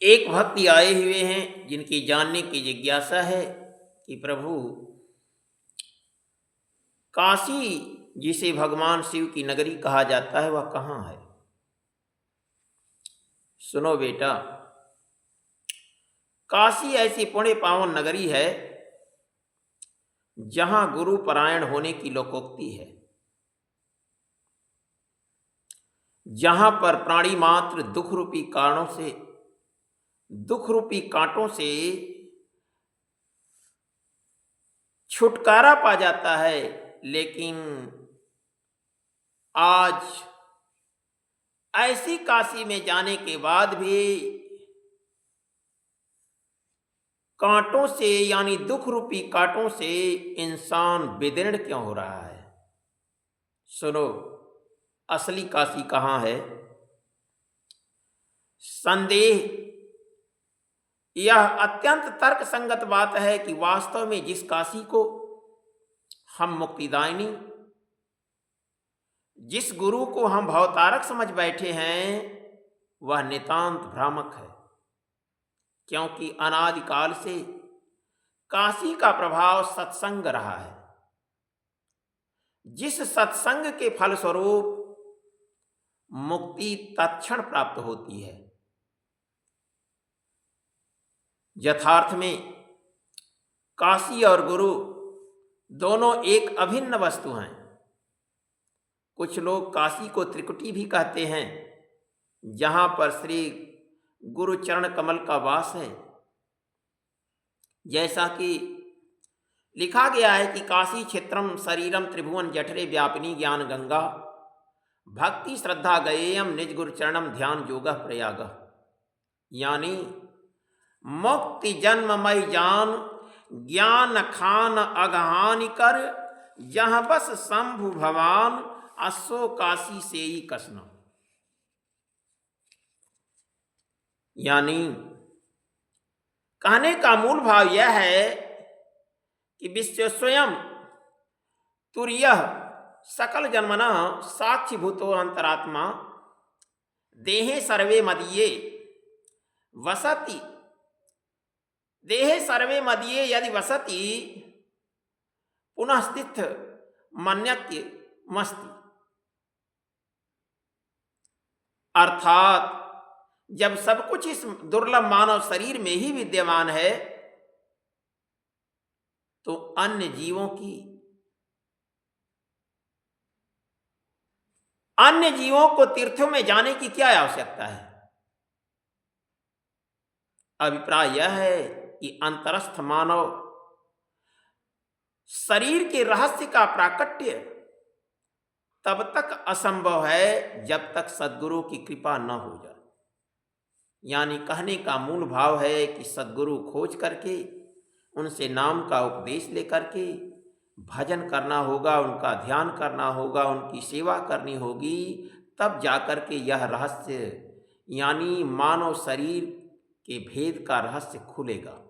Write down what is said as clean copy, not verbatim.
एक भक्ति आए हुए हैं जिनकी जानने की जिज्ञासा है कि प्रभु काशी जिसे भगवान शिव की नगरी कहा जाता है वह कहाँ है। सुनो बेटा, काशी ऐसी पुण्य पावन नगरी है जहां गुरु परायण होने की लोकोक्ति है, जहां पर प्राणी मात्र दुख रूपी कांटों से छुटकारा पा जाता है। लेकिन आज ऐसी काशी में जाने के बाद भी कांटों से यानी दुख रूपी कांटों से इंसान विदीर्ण क्यों हो रहा है। सुनो, असली काशी कहाँ है। संदेह यह अत्यंत तर्क संगत बात है कि वास्तव में जिस काशी को हम मुक्तिदायिनी, जिस गुरु को हम भवतारक समझ बैठे हैं, वह नितांत भ्रामक है। क्योंकि अनादिकाल से काशी का प्रभाव सत्संग रहा है, जिस सत्संग के फलस्वरूप मुक्ति तत्क्षण प्राप्त होती है। यथार्थ में काशी और गुरु दोनों एक अभिन्न वस्तु हैं। कुछ लोग काशी को त्रिकुटी भी कहते हैं, जहां पर श्री गुरु चरण कमल का वास है। जैसा कि लिखा गया है कि काशी क्षेत्रम शरीरम त्रिभुवन जठरे व्यापिनी ज्ञान गंगा, भक्ति श्रद्धा गयेयम निज गुरु चरणम ध्यान योग प्रयाग। यानी मुक्ति जन्ममय जान ज्ञान खान अगहानि कर, जहाँ बस शंभु भवान असो काशी से ही कसना। यानी कहने का मूल भाव यह है कि विश्व स्वयं तुर्य सकल जन्मना साक्षी भूतो अंतरात्मा देहे सर्वे मदीये वसति, देहे सर्वे मदीये यदि वसति पुनः स्थित मन्यत्य मस्ति। अर्थात जब सब कुछ इस दुर्लभ मानव शरीर में ही विद्यमान है, तो अन्य जीवों को तीर्थों में जाने की क्या आवश्यकता है। अभिप्राय यह है कि अंतरस्थ मानव शरीर के रहस्य का प्राकट्य तब तक असंभव है जब तक सद्गुरु की कृपा न हो जाए। यानी कहने का मूल भाव है कि सद्गुरु खोज करके उनसे नाम का उपदेश लेकर के भजन करना होगा, उनका ध्यान करना होगा, उनकी सेवा करनी होगी, तब जाकर के यह रहस्य यानी मानव शरीर के भेद का रहस्य खुलेगा।